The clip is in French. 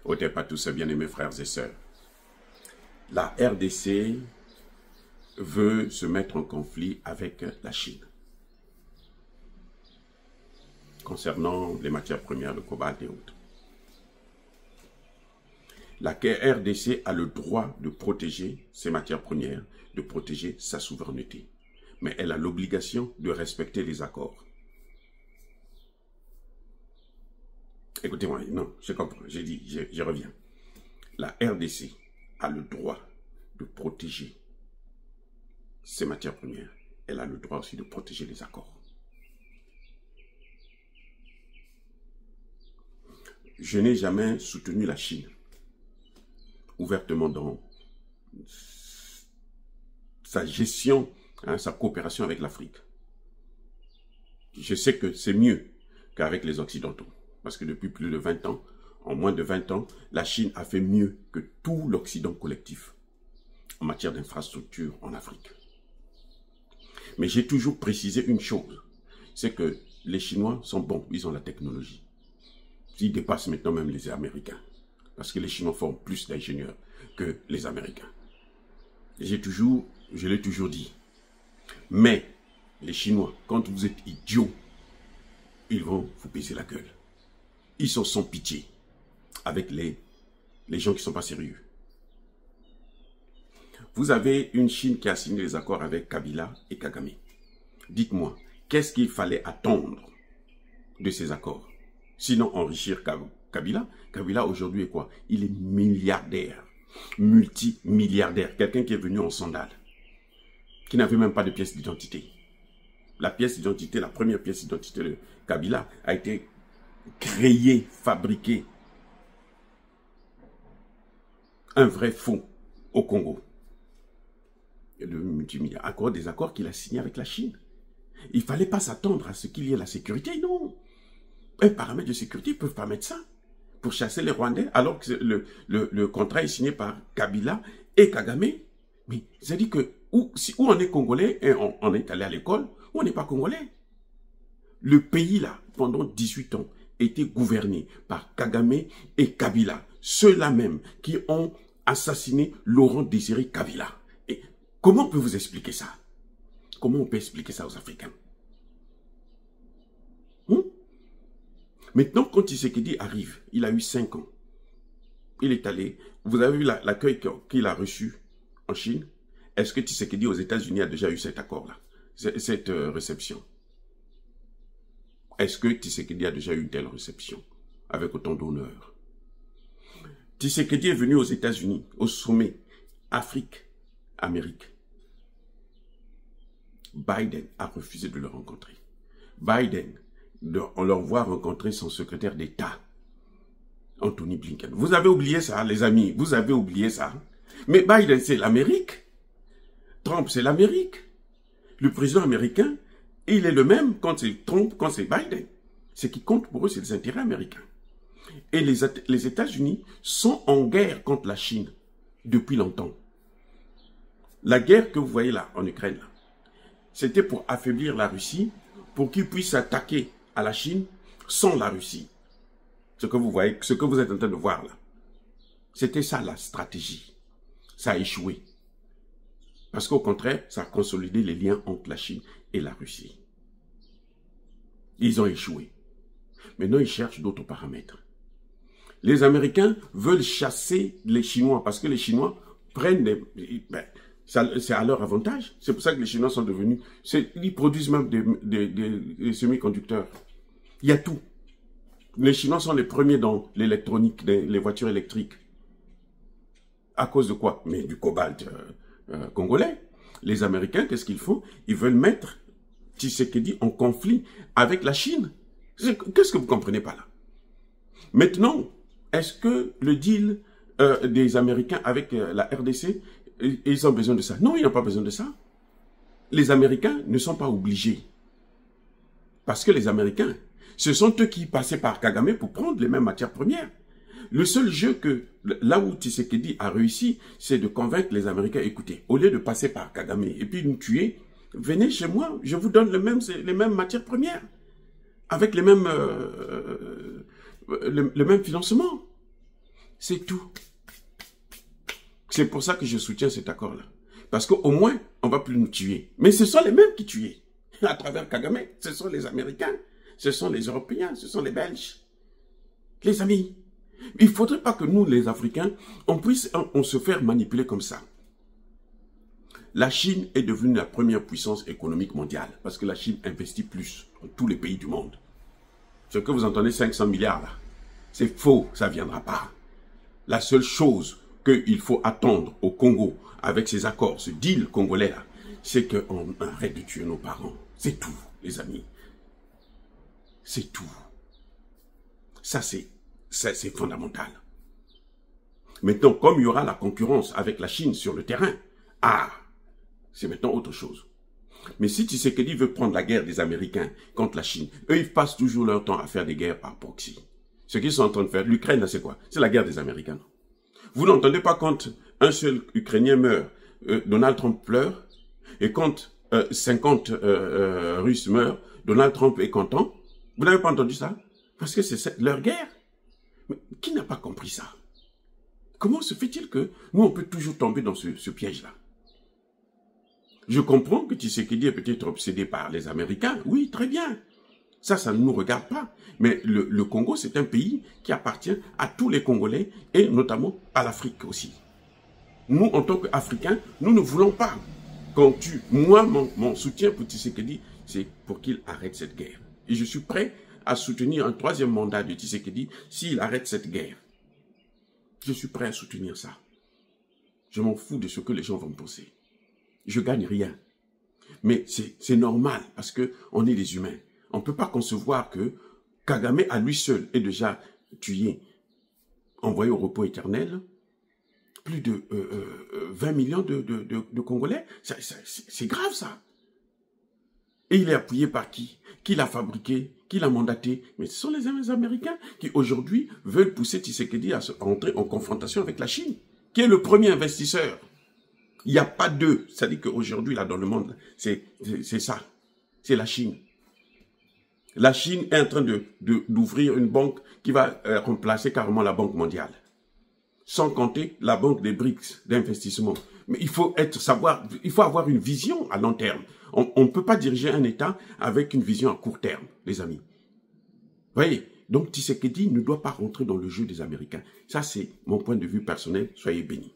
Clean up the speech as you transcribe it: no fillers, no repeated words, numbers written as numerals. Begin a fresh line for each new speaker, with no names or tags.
Ôtez pas tous ces bien-aimés frères et sœurs. La RDC veut se mettre en conflit avec la Chine concernant les matières premières, le cobalt et autres. La RDC a le droit de protéger ses matières premières, de protéger sa souveraineté. Mais elle a l'obligation de respecter les accords. Écoutez-moi, non, je comprends, j'ai dit, je reviens. La RDC a le droit de protéger ses matières premières. Elle a le droit aussi de protéger les accords. Je n'ai jamais soutenu la Chine ouvertement dans sa gestion, sa coopération avec l'Afrique. Je sais que c'est mieux qu'avec les Occidentaux. Parce que depuis plus de 20 ans, en moins de 20 ans, la Chine a fait mieux que tout l'Occident collectif en matière d'infrastructure en Afrique. Mais j'ai toujours précisé une chose, c'est que les Chinois sont bons, ils ont la technologie. Ils dépassent maintenant même les Américains. Parce que les Chinois forment plus d'ingénieurs que les Américains. Je l'ai toujours dit. Mais les Chinois, quand vous êtes idiots, ils vont vous baisser la gueule. Ils sont sans pitié avec les gens qui ne sont pas sérieux. Vous avez une Chine qui a signé les accords avec Kabila et Kagame. Dites-moi, qu'est-ce qu'il fallait attendre de ces accords? Sinon enrichir Kabila. Kabila aujourd'hui est quoi? Il est milliardaire, multimilliardaire. Quelqu'un qui est venu en sandales, qui n'avait même pas de pièce d'identité. La pièce d'identité, la première pièce d'identité de Kabila a été créée, fabriquée. Un vrai faux au Congo. Et de multimilliardaire. Encore des accords qu'il a signés avec la Chine. Il ne fallait pas s'attendre à ce qu'il y ait la sécurité, non. Un paramètre de sécurité, ils ne peuvent pas mettre ça pour chasser les Rwandais, alors que le contrat est signé par Kabila et Kagame. Mais ça dit que où on est Congolais et on est allé à l'école, ou on n'est pas Congolais. Le pays là, pendant 18 ans, était gouverné par Kagame et Kabila. Ceux-là même qui ont assassiné Laurent Désiré Kabila. Et comment on peut vous expliquer ça? Comment on peut expliquer ça aux Africains? Maintenant, quand Tshisekedi arrive, il a eu 5 ans. Il est allé. Vous avez vu l'accueil qu'il a reçu en Chine? Est-ce que Tshisekedi aux États-Unis a déjà eu cet accord-là? Cette réception? Est-ce que Tshisekedi a déjà eu une telle réception? Avec autant d'honneur. Tshisekedi est venu aux États-Unis, au sommet Afrique-Amérique. Biden a refusé de le rencontrer. Biden, on leur voit rencontrer son secrétaire d'État, Anthony Blinken. Vous avez oublié ça, les amis, vous avez oublié ça. Mais Biden, c'est l'Amérique. Trump, c'est l'Amérique. Le président américain, il est le même quand c'est Trump, quand c'est Biden. Ce qui compte pour eux, c'est les intérêts américains. Et les États-Unis sont en guerre contre la Chine depuis longtemps. La guerre que vous voyez là, en Ukraine, c'était pour affaiblir la Russie, pour qu'ils puissent s'attaquer à la Chine sans la Russie. Ce que vous voyez, ce que vous êtes en train de voir là. C'était ça la stratégie. Ça a échoué. Parce qu'au contraire, ça a consolidé les liens entre la Chine et la Russie. Ils ont échoué. Maintenant, ils cherchent d'autres paramètres. Les Américains veulent chasser les Chinois parce que les Chinois prennent des... c'est à leur avantage. C'est pour ça que les Chinois sont devenus... Ils produisent même des semi-conducteurs. Il y a tout. Les Chinois sont les premiers dans l'électronique, les voitures électriques. À cause de quoi? Mais du cobalt congolais. Les Américains, qu'est-ce qu'ils font? Ils veulent mettre Tshisekedi en conflit avec la Chine. Qu'est-ce que vous ne comprenez pas là? Maintenant, est-ce que le deal des Américains avec la RDC, ils ont besoin de ça? Non, ils n'ont pas besoin de ça. Les Américains ne sont pas obligés. Parce que les Américains, ce sont eux qui passaient par Kagame pour prendre les mêmes matières premières. Le seul jeu que, là où Tshisekedi a réussi, c'est de convaincre les Américains, écoutez, au lieu de passer par Kagame et puis nous tuer, venez chez moi, je vous donne les mêmes matières premières, avec le même financement. C'est tout. C'est pour ça que je soutiens cet accord-là. Parce qu'au moins, on ne va plus nous tuer. Mais ce sont les mêmes qui tuent. À travers Kagame, ce sont les Américains, ce sont les Européens, ce sont les Belges. Les amis, il ne faudrait pas que nous, les Africains, on se faire manipuler comme ça. La Chine est devenue la première puissance économique mondiale parce que la Chine investit plus dans tous les pays du monde. Ce que vous entendez, 500 milliards là, c'est faux, ça ne viendra pas. La seule chose qu'il faut attendre au Congo avec ces accords, ce deal congolais là, c'est qu'on arrête de tuer nos parents. C'est tout, les amis. C'est tout. Ça, c'est fondamental. Maintenant, comme il y aura la concurrence avec la Chine sur le terrain, c'est maintenant autre chose. Mais si Tshisekedi veut prendre la guerre des Américains contre la Chine, eux, ils passent toujours leur temps à faire des guerres par proxy. Ce qu'ils sont en train de faire, l'Ukraine, c'est quoi? C'est la guerre des Américains. Vous n'entendez pas quand un seul Ukrainien meurt, Donald Trump pleure, et quand 50 Russes meurent, Donald Trump est content. Vous n'avez pas entendu ça? Parce que c'est leur guerre. Mais qui n'a pas compris ça? Comment se fait-il que nous, on peut toujours tomber dans ce piège-là? Je comprends que Tshisekedi est peut-être obsédé par les Américains. Oui, très bien. Ça ne nous regarde pas. Mais le Congo, c'est un pays qui appartient à tous les Congolais et notamment à l'Afrique aussi. Nous, en tant qu'Africains, nous ne voulons pas qu'on tue. Moi, mon soutien pour Tshisekedi, c'est pour qu'il arrête cette guerre. Et je suis prêt à soutenir un troisième mandat de Tshisekedi s'il arrête cette guerre. Je suis prêt à soutenir ça. Je m'en fous de ce que les gens vont me penser. Je gagne rien. Mais c'est normal parce qu'on est des humains. On ne peut pas concevoir que Kagame à lui seul est déjà tué, envoyé au repos éternel, plus de 20 millions de Congolais. C'est grave ça. Et il est appuyé par qui? Qui l'a fabriqué? Qui l'a mandaté? Mais ce sont les Américains qui aujourd'hui veulent pousser Tshisekedi à entrer en confrontation avec la Chine, qui est le premier investisseur. Il n'y a pas d'eux. C'est-à-dire qu'aujourd'hui, là, dans le monde, c'est ça. C'est la Chine. La Chine est en train d'ouvrir une banque qui va remplacer carrément la Banque mondiale. Sans compter la banque des BRICS d'investissement. Mais il faut avoir une vision à long terme. On ne peut pas diriger un État avec une vision à court terme, les amis. Vous voyez? Donc Tshisekedi ne doit pas rentrer dans le jeu des Américains. Ça, c'est mon point de vue personnel. Soyez bénis.